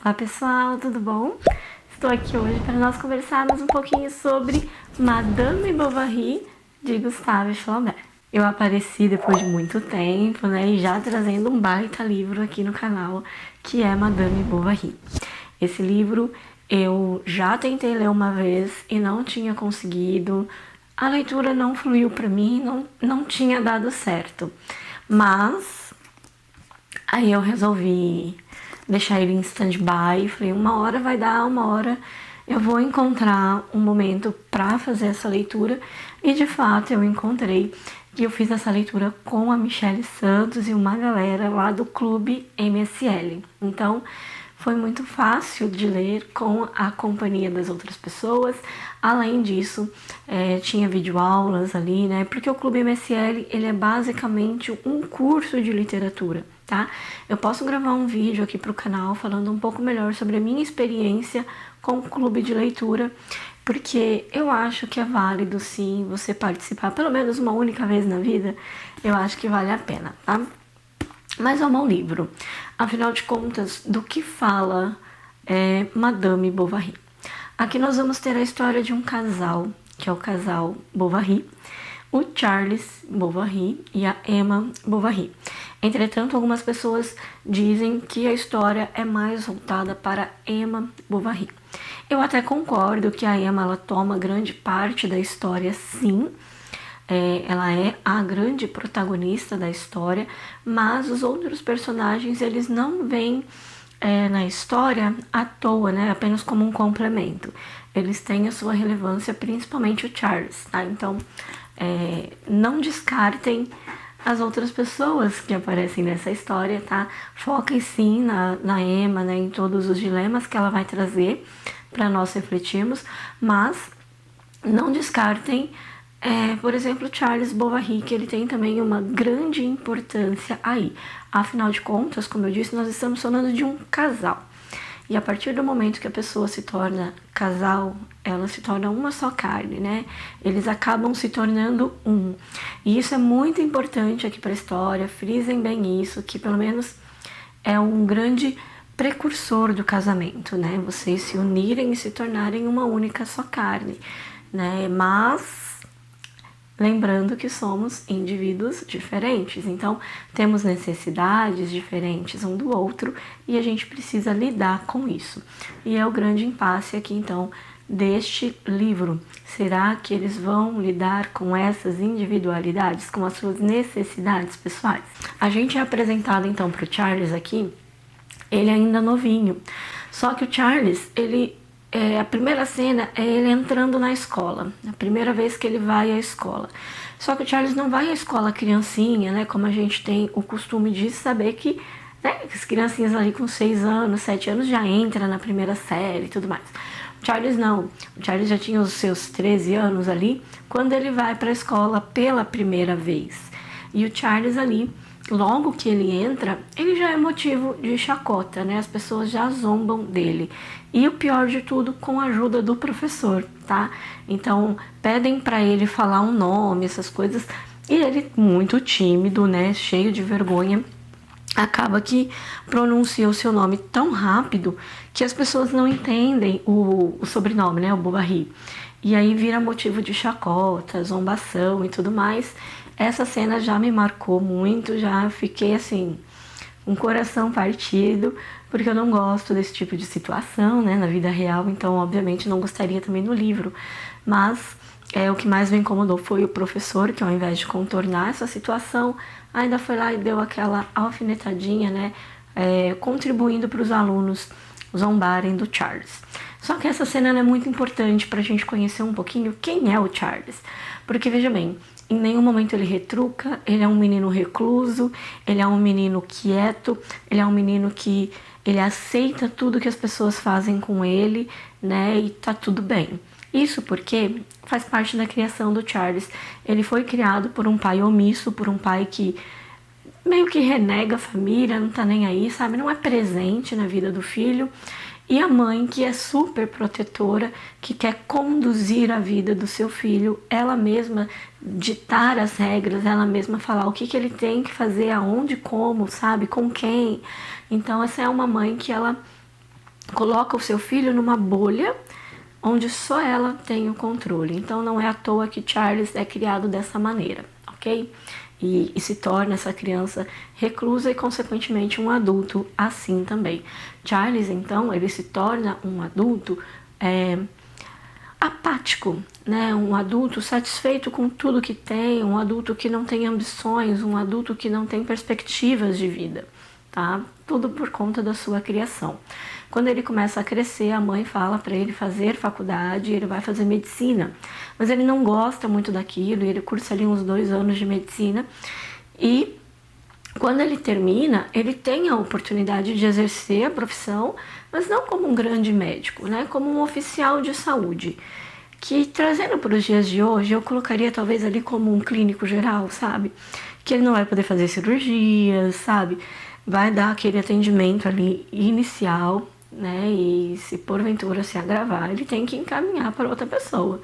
Olá pessoal, tudo bom? Estou aqui hoje para nós conversarmos um pouquinho sobre Madame Bovary, de Gustave Flaubert. Eu apareci depois de muito tempo, né, e já trazendo um baita livro aqui no canal, que é Madame Bovary. Esse livro eu já tentei ler uma vez e não tinha conseguido, a leitura não fluiu para mim, não tinha dado certo. Mas aí eu resolvi deixar ele em stand-by, falei, uma hora vai dar, uma hora eu vou encontrar um momento para fazer essa leitura, e de fato eu encontrei, e eu fiz essa leitura com a Michele Santos e uma galera lá do Clube MSL. Então foi muito fácil de ler com a companhia das outras pessoas. Além disso, tinha videoaulas ali, né? Porque o Clube MSL, ele é basicamente um curso de literatura, tá? Eu posso gravar um vídeo aqui pro canal falando um pouco melhor sobre a minha experiência com o clube de leitura, porque eu acho que é válido sim você participar pelo menos uma única vez na vida. Eu acho que vale a pena, tá? Mas vamos ao livro. Afinal de contas, do que fala Madame Bovary? Aqui nós vamos ter a história de um casal, que é o casal Bovary, o Charles Bovary e a Emma Bovary. Entretanto, algumas pessoas dizem que a história é mais voltada para Emma Bovary. Eu até concordo que a Emma ela toma grande parte da história, sim. Ela é a grande protagonista da história, mas os outros personagens eles não vêm na história à toa, né? Apenas como um complemento. Eles têm a sua relevância, principalmente o Charles, tá? Então, não descartem as outras pessoas que aparecem nessa história, tá? Foquem sim na Emma, né? Em todos os dilemas que ela vai trazer para nós refletirmos, mas não descartem por exemplo, Charles Bovary, que ele tem também uma grande importância aí. Afinal de contas, como eu disse, nós estamos falando de um casal. E a partir do momento que a pessoa se torna casal, ela se torna uma só carne, né? Eles acabam se tornando um. E isso é muito importante aqui para a história, frisem bem isso, que pelo menos é um grande precursor do casamento, né? Vocês se unirem e se tornarem uma única só carne, né? Mas lembrando que somos indivíduos diferentes, então temos necessidades diferentes um do outro e a gente precisa lidar com isso. E é o grande impasse aqui então deste livro. Será que eles vão lidar com essas individualidades, com as suas necessidades pessoais? A gente é apresentado então para o Charles aqui, ele ainda novinho, só que o Charles, a primeira cena é ele entrando na escola, a primeira vez que ele vai à escola. Só que o Charles não vai à escola criancinha, né? Como a gente tem o costume de saber que, né, as criancinhas ali com 6 anos, 7 anos já entram na primeira série e tudo mais. O Charles não. O Charles já tinha os seus 13 anos ali quando ele vai para a escola pela primeira vez. E o Charles ali, logo que ele entra, ele já é motivo de chacota, né? As pessoas já zombam dele. E o pior de tudo, com a ajuda do professor, tá? Então, pedem para ele falar um nome, essas coisas, e ele, muito tímido, né? Cheio de vergonha, acaba que pronuncia o seu nome tão rápido que as pessoas não entendem o sobrenome, né? O Bovary. E aí vira motivo de chacota, zombação e tudo mais. Essa cena já me marcou muito, já fiquei assim, um coração partido, porque eu não gosto desse tipo de situação, né, na vida real, então obviamente não gostaria também no livro. Mas o que mais me incomodou foi o professor, que ao invés de contornar essa situação, ainda foi lá e deu aquela alfinetadinha, né, contribuindo para os alunos zombarem do Charles. Só que essa cena é muito importante para a gente conhecer um pouquinho quem é o Charles, porque veja bem, em nenhum momento ele retruca, ele é um menino recluso, ele é um menino quieto, ele é um menino que ele aceita tudo que as pessoas fazem com ele, né, e tá tudo bem. Isso porque faz parte da criação do Charles. Ele foi criado por um pai omisso, por um pai que meio que renega a família, não tá nem aí, sabe, não é presente na vida do filho. E a mãe, que é super protetora, que quer conduzir a vida do seu filho, ela mesma ditar as regras, ela mesma falar o que ele tem que fazer, aonde, como, sabe, com quem. Então essa é uma mãe que ela coloca o seu filho numa bolha onde só ela tem o controle. Então não é à toa que Charles é criado dessa maneira, ok? E se torna essa criança reclusa e consequentemente um adulto assim também. Charles, então, ele se torna um adulto apático, né? Um adulto satisfeito com tudo que tem, um adulto que não tem ambições, um adulto que não tem perspectivas de vida, tá? Tudo por conta da sua criação. Quando ele começa a crescer, a mãe fala para ele fazer faculdade, ele vai fazer medicina, mas ele não gosta muito daquilo, e ele cursa ali uns 2 anos de medicina, e quando ele termina, ele tem a oportunidade de exercer a profissão, mas não como um grande médico, né? Como um oficial de saúde, que trazendo para os dias de hoje, eu colocaria talvez ali como um clínico geral, sabe? Que ele não vai poder fazer cirurgias, sabe? Vai dar aquele atendimento ali inicial, né? E se porventura se agravar, ele tem que encaminhar para outra pessoa,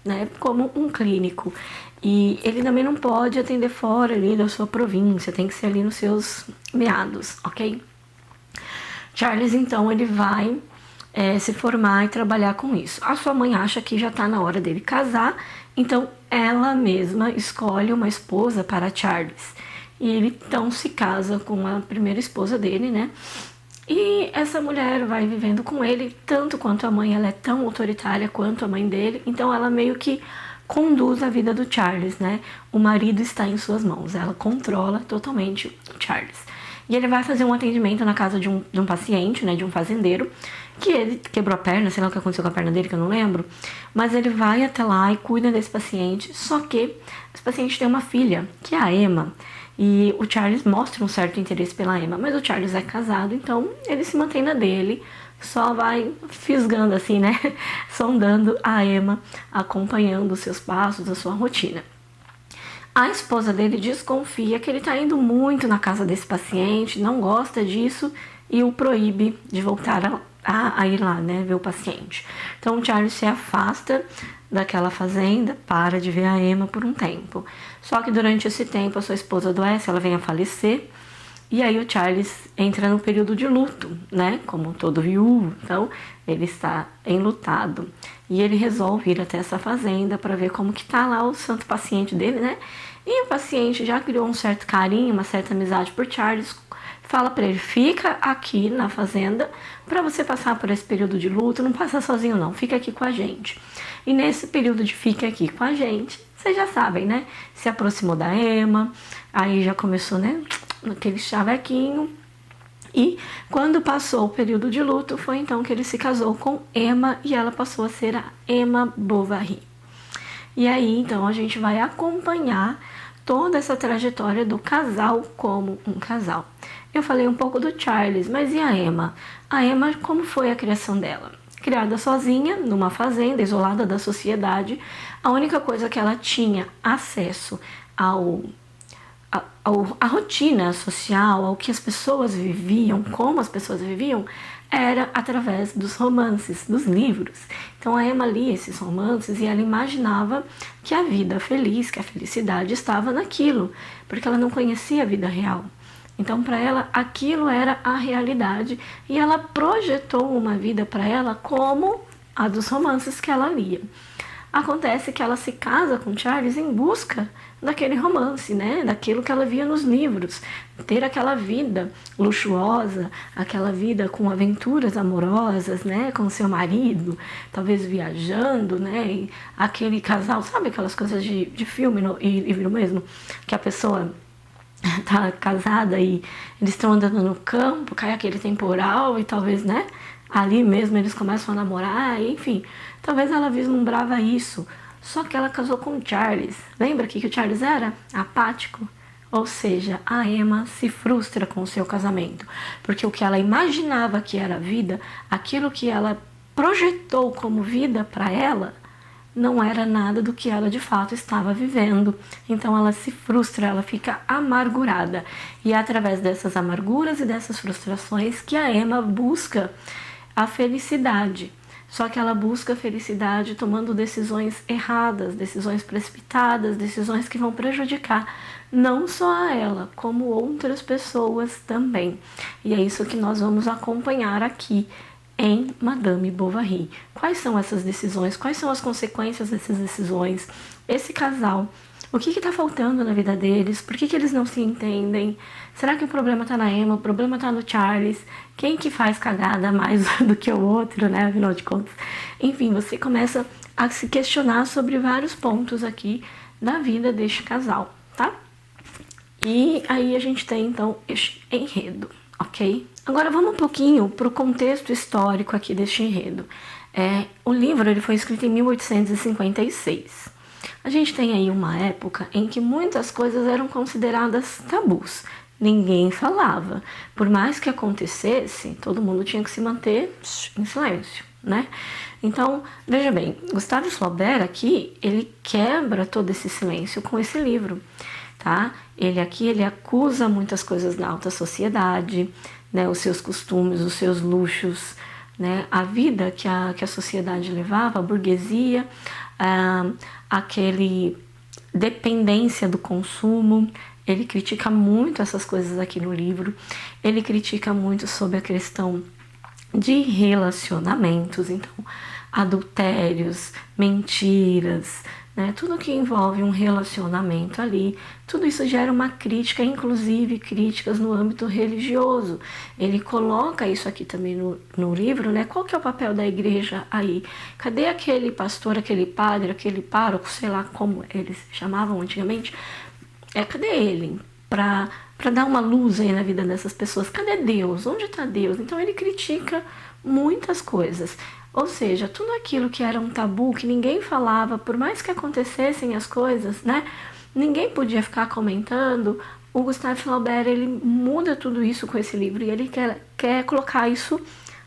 né? Como um clínico. E ele também não pode atender fora ali da sua província, tem que ser ali nos seus meados, ok? Charles, então, ele vai se formar e trabalhar com isso. A sua mãe acha que já está na hora dele casar, então ela mesma escolhe uma esposa para Charles. E ele então se casa com a primeira esposa dele, né? E essa mulher vai vivendo com ele, tanto quanto a mãe, ela é tão autoritária quanto a mãe dele, então ela meio que conduz a vida do Charles, né? O marido está em suas mãos, ela controla totalmente o Charles. E ele vai fazer um atendimento na casa de um paciente, né? De um fazendeiro, que ele quebrou a perna, sei lá o que aconteceu com a perna dele, que eu não lembro, mas ele vai até lá e cuida desse paciente, só que esse paciente tem uma filha, que é a Emma. E o Charles mostra um certo interesse pela Emma, mas o Charles é casado, então ele se mantém na dele, só vai fisgando assim, né? Sondando a Emma, acompanhando os seus passos, a sua rotina. A esposa dele desconfia que ele está indo muito na casa desse paciente, não gosta disso e o proíbe de voltar a ir lá, né? Ver o paciente. Então o Charles se afasta daquela fazenda, para de ver a Emma por um tempo. Só que durante esse tempo a sua esposa adoece, ela vem a falecer, e aí o Charles entra no período de luto, né? Como todo viúvo, então ele está enlutado. E ele resolve ir até essa fazenda para ver como que tá lá o santo paciente dele, né? E o paciente já criou um certo carinho, uma certa amizade por Charles, fala para ele, fica aqui na fazenda para você passar por esse período de luto, não passa sozinho não, fica aqui com a gente. E nesse período de fica aqui com a gente, vocês já sabem, né? Se aproximou da Emma, aí já começou, né? Aquele chavequinho. E quando passou o período de luto, foi então que ele se casou com Emma e ela passou a ser a Emma Bovary. E aí, então, a gente vai acompanhar toda essa trajetória do casal como um casal. Eu falei um pouco do Charles, mas e a Emma? A Emma, como foi a criação dela? Criada sozinha, numa fazenda, isolada da sociedade, a única coisa que ela tinha acesso a rotina social, ao que as pessoas viviam, como as pessoas viviam, era através dos romances, dos livros. Então a Emma lia esses romances e ela imaginava que a vida feliz, que a felicidade estava naquilo, porque ela não conhecia a vida real. Então para ela aquilo era a realidade e ela projetou uma vida para ela como a dos romances que ela lia. Acontece que ela se casa com Charles em busca daquele romance, né? Daquilo que ela via nos livros. Ter aquela vida luxuosa, aquela vida com aventuras amorosas, né? Com seu marido, talvez viajando, né? E aquele casal, sabe aquelas coisas de filme e livro mesmo? Que a pessoa tá casada e eles estão andando no campo, cai aquele temporal e talvez, né? Ali mesmo eles começam a namorar, enfim. Talvez ela vislumbrava isso. Só que ela casou com o Charles. Lembra que o Charles era apático? Ou seja, a Emma se frustra com o seu casamento. Porque o que ela imaginava que era vida, aquilo que ela projetou como vida para ela, não era nada do que ela de fato estava vivendo. Então ela se frustra, ela fica amargurada. E é através dessas amarguras e dessas frustrações que a Emma busca a felicidade. Só que ela busca a felicidade tomando decisões erradas, decisões precipitadas, decisões que vão prejudicar não só a ela, como outras pessoas também. E é isso que nós vamos acompanhar aqui em Madame Bovary. Quais são essas decisões? Quais são as consequências dessas decisões? Esse casal, o que está faltando na vida deles? Por que eles não se entendem? Será que o problema está na Emma? O problema está no Charles? Quem que faz cagada mais do que o outro, né? Afinal de contas. Enfim, você começa a se questionar sobre vários pontos aqui da vida deste casal, tá? E aí a gente tem, então, este enredo, ok? Agora vamos um pouquinho para o contexto histórico aqui deste enredo. O livro ele foi escrito em 1856. A gente tem aí uma época em que muitas coisas eram consideradas tabus. Ninguém falava. Por mais que acontecesse, todo mundo tinha que se manter em silêncio, né? Então, veja bem, Gustave Flaubert aqui, ele quebra todo esse silêncio com esse livro, tá? Ele acusa muitas coisas da alta sociedade, né? Os seus costumes, os seus luxos, né? A vida que a sociedade levava, a burguesia, aquele dependência do consumo. Ele critica muito essas coisas aqui no livro. Ele critica muito sobre a questão de relacionamentos, então adultérios, mentiras, né? Tudo que envolve um relacionamento ali, tudo isso gera uma crítica, inclusive críticas no âmbito religioso. Ele coloca isso aqui também no livro, né? Qual que é o papel da igreja aí? Cadê aquele pastor, aquele padre, aquele pároco, sei lá como eles chamavam antigamente? Cadê ele? Para dar uma luz aí na vida dessas pessoas. Cadê Deus? Onde está Deus? Então ele critica muitas coisas. Ou seja, tudo aquilo que era um tabu, que ninguém falava, por mais que acontecessem as coisas, né? Ninguém podia ficar comentando. O Gustave Flaubert, ele muda tudo isso com esse livro e ele quer colocar isso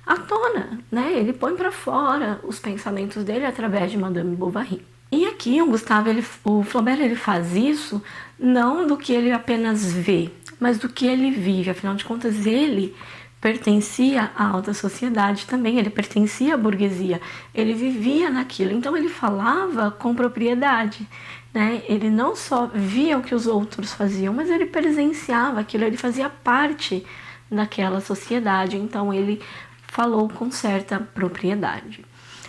à tona, né? Ele põe para fora os pensamentos dele através de Madame Bovary. E aqui o Flaubert ele faz isso não do que ele apenas vê, mas do que ele vive. Afinal de contas, ele pertencia à alta sociedade também, ele pertencia à burguesia, ele vivia naquilo, então ele falava com propriedade, né? Ele não só via o que os outros faziam, mas ele presenciava aquilo, ele fazia parte daquela sociedade, então ele falou com certa propriedade.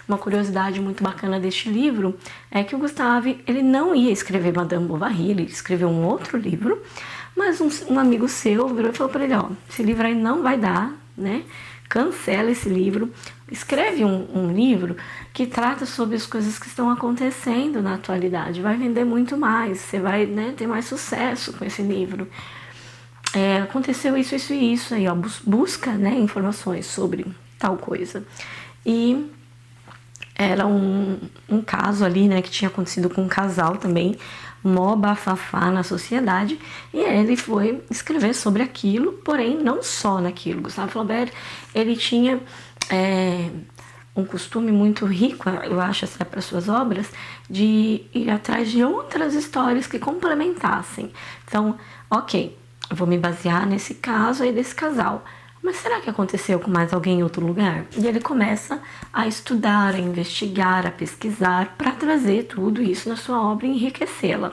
Uma curiosidade muito bacana deste livro é que o Gustave ele não ia escrever Madame Bovary, ele escreveu um outro livro, mas um amigo seu virou e falou para ele, esse livro aí não vai dar, né? Cancela esse livro, escreve um livro que trata sobre as coisas que estão acontecendo na atualidade, vai vender muito mais, você vai, né, ter mais sucesso com esse livro. Aconteceu isso e isso aí, busca, né, informações sobre tal coisa. E era um caso ali, né, que tinha acontecido com um casal também, mó bafafá na sociedade, e ele foi escrever sobre aquilo, porém não só naquilo. Gustave Flaubert, ele tinha um costume muito rico, eu acho, até para suas obras, de ir atrás de outras histórias que complementassem. Então, ok, eu vou me basear nesse caso aí desse casal, mas será que aconteceu com mais alguém em outro lugar? E ele começa a estudar, a investigar, a pesquisar, para trazer tudo isso na sua obra e enriquecê-la.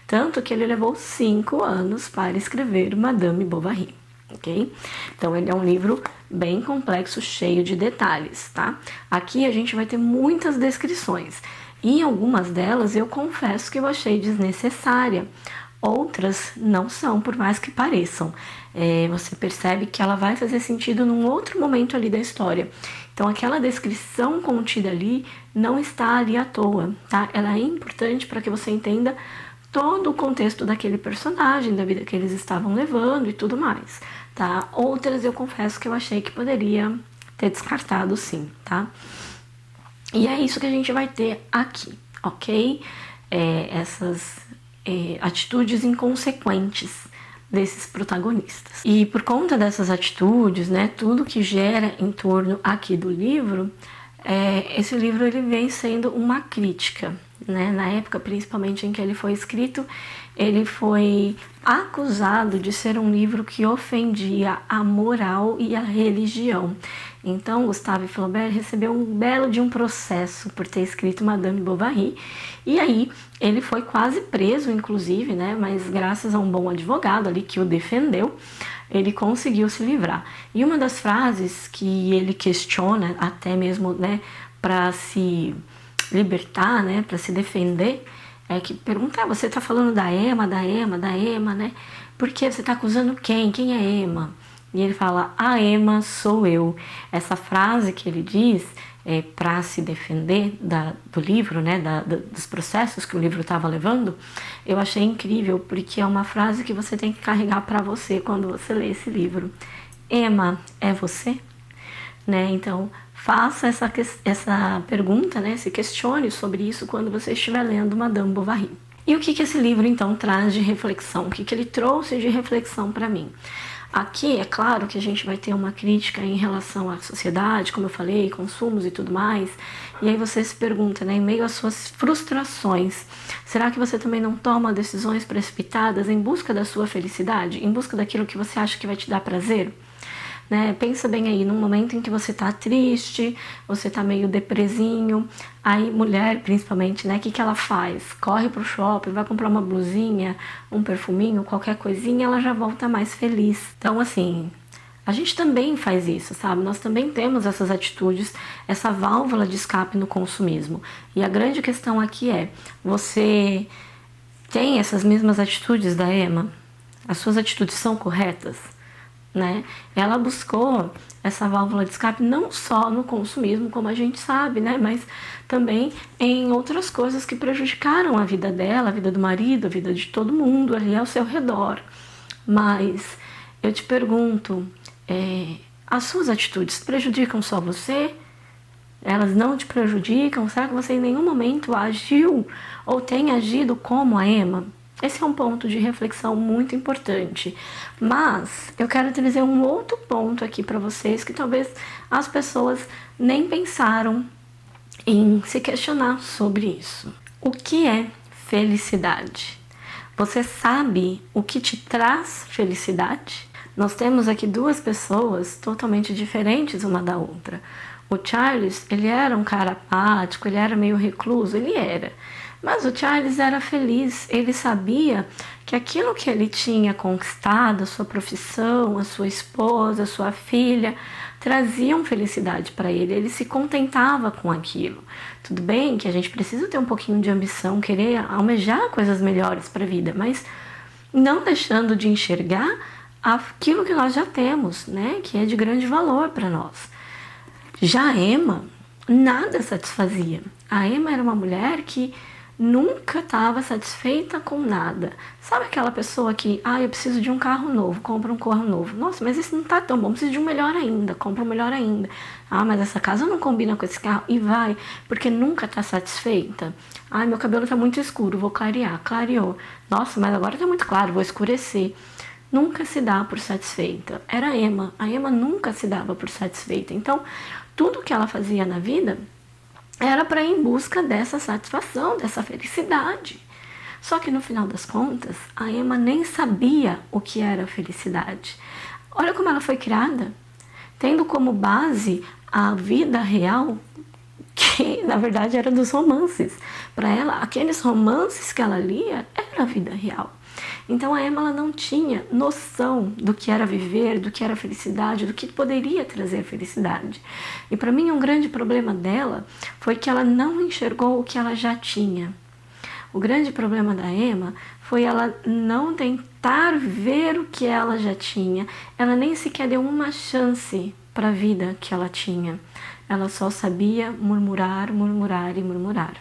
Tanto que ele levou 5 anos para escrever Madame Bovary, ok? Então ele é um livro bem complexo, cheio de detalhes, tá? Aqui a gente vai ter muitas descrições. E em algumas delas eu confesso que eu achei desnecessária. Outras não são, por mais que pareçam. Você percebe que ela vai fazer sentido num outro momento ali da história. Então aquela descrição contida ali não está ali à toa, tá? Ela é importante para que você entenda todo o contexto daquele personagem, da vida que eles estavam levando e tudo mais, tá? Outras eu confesso que eu achei que poderia ter descartado sim, tá? E é isso que a gente vai ter aqui, ok? Essas atitudes inconsequentes desses protagonistas. E por conta dessas atitudes, né, tudo que gera em torno aqui do livro, esse livro ele vem sendo uma crítica, né? Na época, principalmente em que ele foi escrito, ele foi acusado de ser um livro que ofendia a moral e a religião. Então, Gustave Flaubert recebeu um belo de um processo por ter escrito Madame Bovary, e aí ele foi quase preso, inclusive, né? Mas graças a um bom advogado ali que o defendeu, ele conseguiu se livrar. E uma das frases que ele questiona, até mesmo, né, para se libertar, né, para se defender, é que pergunta: você está falando da Emma, né? Porque você está acusando quem? Quem é Emma? E ele fala: a Emma sou eu. Essa frase que ele diz para se defender do livro, né, dos processos que o livro estava levando, eu achei incrível, porque é uma frase que você tem que carregar para você quando você lê esse livro. Emma é você? Né? Então, faça essa pergunta, né? Se questione sobre isso quando você estiver lendo Madame Bovary. E o que esse livro, então, traz de reflexão? O que ele trouxe de reflexão para mim? Aqui, é claro que a gente vai ter uma crítica em relação à sociedade, como eu falei, consumos e tudo mais. E aí você se pergunta, né, em meio às suas frustrações, será que você também não toma decisões precipitadas em busca da sua felicidade? Em busca daquilo que você acha que vai te dar prazer? Né? Pensa bem aí, num momento em que você tá triste, você tá meio depresinho, aí mulher principalmente, né, o que ela faz? Corre pro shopping, vai comprar uma blusinha, um perfuminho, qualquer coisinha, ela já volta mais feliz. Então, assim, a gente também faz isso, sabe? Nós também temos essas atitudes, essa válvula de escape no consumismo. E a grande questão aqui é, você tem essas mesmas atitudes da Emma? As suas atitudes são corretas? Né? Ela buscou essa válvula de escape não só no consumismo, como a gente sabe, né? Mas também em outras coisas que prejudicaram a vida dela, a vida do marido, a vida de todo mundo ali ao seu redor. Mas eu te pergunto, as suas atitudes prejudicam só você? Elas não te prejudicam? Será que você em nenhum momento agiu ou tem agido como a Emma? Esse é um ponto de reflexão muito importante. Mas eu quero trazer um outro ponto aqui para vocês que talvez as pessoas nem pensaram em se questionar sobre isso. O que é felicidade? Você sabe o que te traz felicidade? Nós temos aqui duas pessoas totalmente diferentes uma da outra. O Charles, ele era um cara apático, ele era meio recluso, ele era. Mas o Charles era feliz, ele sabia que aquilo que ele tinha conquistado, a sua profissão, a sua esposa, a sua filha, traziam felicidade para ele, ele se contentava com aquilo. Tudo bem que a gente precisa ter um pouquinho de ambição, querer almejar coisas melhores para a vida, mas não deixando de enxergar aquilo que nós já temos, né, que é de grande valor para nós. Já a Emma, nada satisfazia. A Emma era uma mulher que nunca estava satisfeita com nada. Sabe aquela pessoa que, eu preciso de um carro novo, compra um carro novo. Nossa, mas esse não tá tão bom, preciso de um melhor ainda, compra um melhor ainda. Mas essa casa não combina com esse carro. E vai, porque nunca tá satisfeita. Meu cabelo tá muito escuro, vou clarear. Clareou. Nossa, mas agora tá muito claro, vou escurecer. Nunca se dá por satisfeita. Era a Emma. A Emma nunca se dava por satisfeita. Então, tudo que ela fazia na vida era para ir em busca dessa satisfação, dessa felicidade. Só que no final das contas, a Emma nem sabia o que era felicidade. Olha como ela foi criada, tendo como base a vida real, que na verdade era dos romances. Para ela, aqueles romances que ela lia era a vida real. Então a Emma ela não tinha noção do que era viver, do que era felicidade, do que poderia trazer felicidade. E para mim um grande problema dela foi que ela não enxergou o que ela já tinha. O grande problema da Emma foi ela não tentar ver o que ela já tinha. Ela nem sequer deu uma chance para a vida que ela tinha. Ela só sabia murmurar, murmurar e murmurar.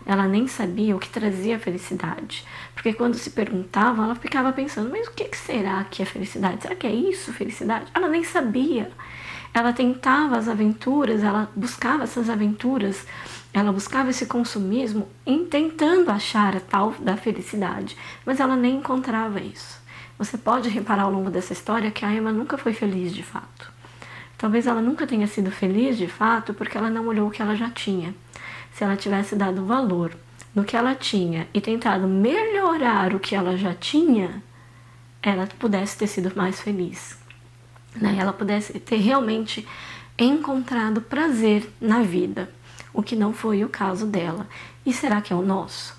Ela nem sabia o que trazia felicidade. Porque quando se perguntava, ela ficava pensando, mas o que será que é felicidade? Será que é isso, felicidade? Ela nem sabia. Ela tentava as aventuras, ela buscava essas aventuras, ela buscava esse consumismo tentando achar a tal da felicidade. Mas ela nem encontrava isso. Você pode reparar ao longo dessa história que a Emma nunca foi feliz de fato. Talvez ela nunca tenha sido feliz de fato porque ela não olhou o que ela já tinha. Se ela tivesse dado valor no que ela tinha e tentado melhorar o que ela já tinha, ela pudesse ter sido mais feliz, né? Ela pudesse ter realmente encontrado prazer na vida, o que não foi o caso dela. E será que é o nosso?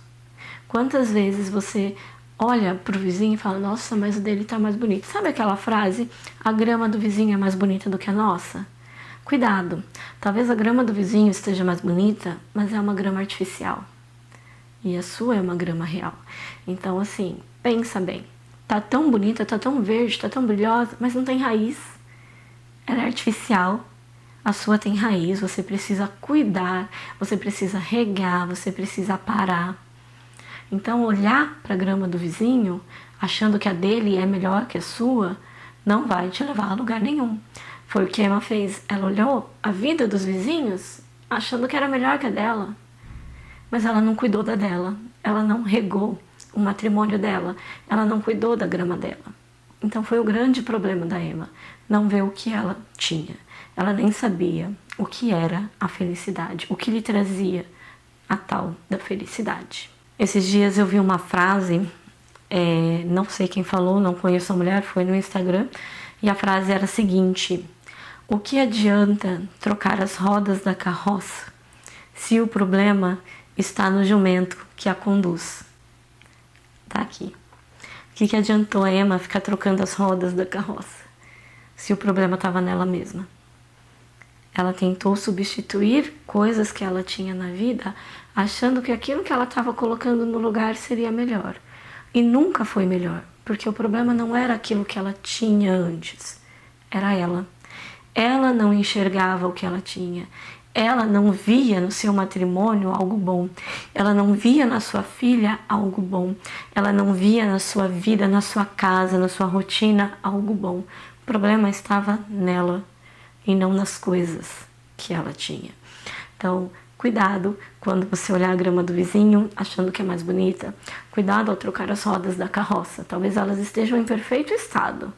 Quantas vezes você olha pro vizinho e fala, nossa, mas o dele tá mais bonito. Sabe aquela frase, a grama do vizinho é mais bonita do que a nossa? Cuidado, talvez a grama do vizinho esteja mais bonita, mas é uma grama artificial. E a sua é uma grama real. Então, assim, pensa bem. Tá tão bonita, tá tão verde, tá tão brilhosa, mas não tem raiz. Ela é artificial. A sua tem raiz, você precisa cuidar, você precisa regar, você precisa parar. Então, olhar para a grama do vizinho, achando que a dele é melhor que a sua, não vai te levar a lugar nenhum. Foi o que a Emma fez. Ela olhou a vida dos vizinhos, achando que era melhor que a dela. Mas ela não cuidou da dela, ela não regou o matrimônio dela, ela não cuidou da grama dela. Então foi o grande problema da Emma, não ver o que ela tinha. Ela nem sabia o que era a felicidade, o que lhe trazia a tal da felicidade. Esses dias eu vi uma frase, não sei quem falou, não conheço a mulher, foi no Instagram, e a frase era a seguinte: o que adianta trocar as rodas da carroça se o problema está no jumento que a conduz? Tá aqui. O que adiantou a Emma ficar trocando as rodas da carroça se o problema estava nela mesma? Ela tentou substituir coisas que ela tinha na vida, achando que aquilo que ela estava colocando no lugar seria melhor. E nunca foi melhor, porque o problema não era aquilo que ela tinha antes, era ela. Ela não enxergava o que ela tinha. Ela não via no seu matrimônio algo bom. Ela não via na sua filha algo bom. Ela não via na sua vida, na sua casa, na sua rotina algo bom. O problema estava nela e não nas coisas que ela tinha. Então, cuidado quando você olhar a grama do vizinho achando que é mais bonita. Cuidado ao trocar as rodas da carroça. Talvez elas estejam em perfeito estado.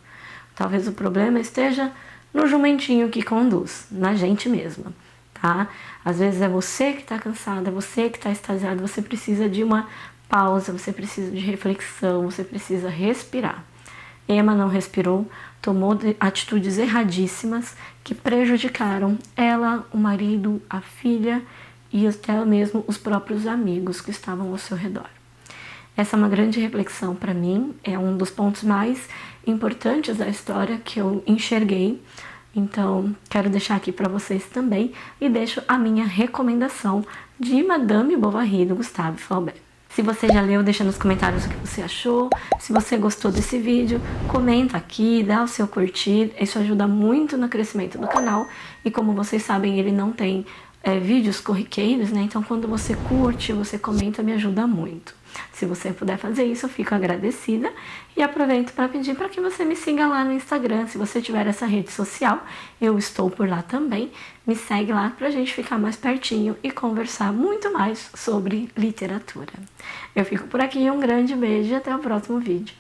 Talvez o problema esteja no jumentinho que conduz, na gente mesma, tá? Às vezes é você que está cansada, é você que está extasiado, você precisa de uma pausa, você precisa de reflexão, você precisa respirar. Emma não respirou, tomou atitudes erradíssimas que prejudicaram ela, o marido, a filha e até mesmo os próprios amigos que estavam ao seu redor. Essa é uma grande reflexão para mim, é um dos pontos mais importantes da história que eu enxerguei. Então, quero deixar aqui para vocês também e deixo a minha recomendação de Madame Bovary, do Gustave Flaubert. Se você já leu, deixa nos comentários o que você achou. Se você gostou desse vídeo, comenta aqui, dá o seu curtir. Isso ajuda muito no crescimento do canal. E como vocês sabem, ele não tem vídeos corriqueiros, né? Então, quando você curte, você comenta, me ajuda muito. Se você puder fazer isso, eu fico agradecida. E aproveito para pedir para que você me siga lá no Instagram. Se você tiver essa rede social, eu estou por lá também. Me segue lá para a gente ficar mais pertinho e conversar muito mais sobre literatura. Eu fico por aqui, um grande beijo e até o próximo vídeo.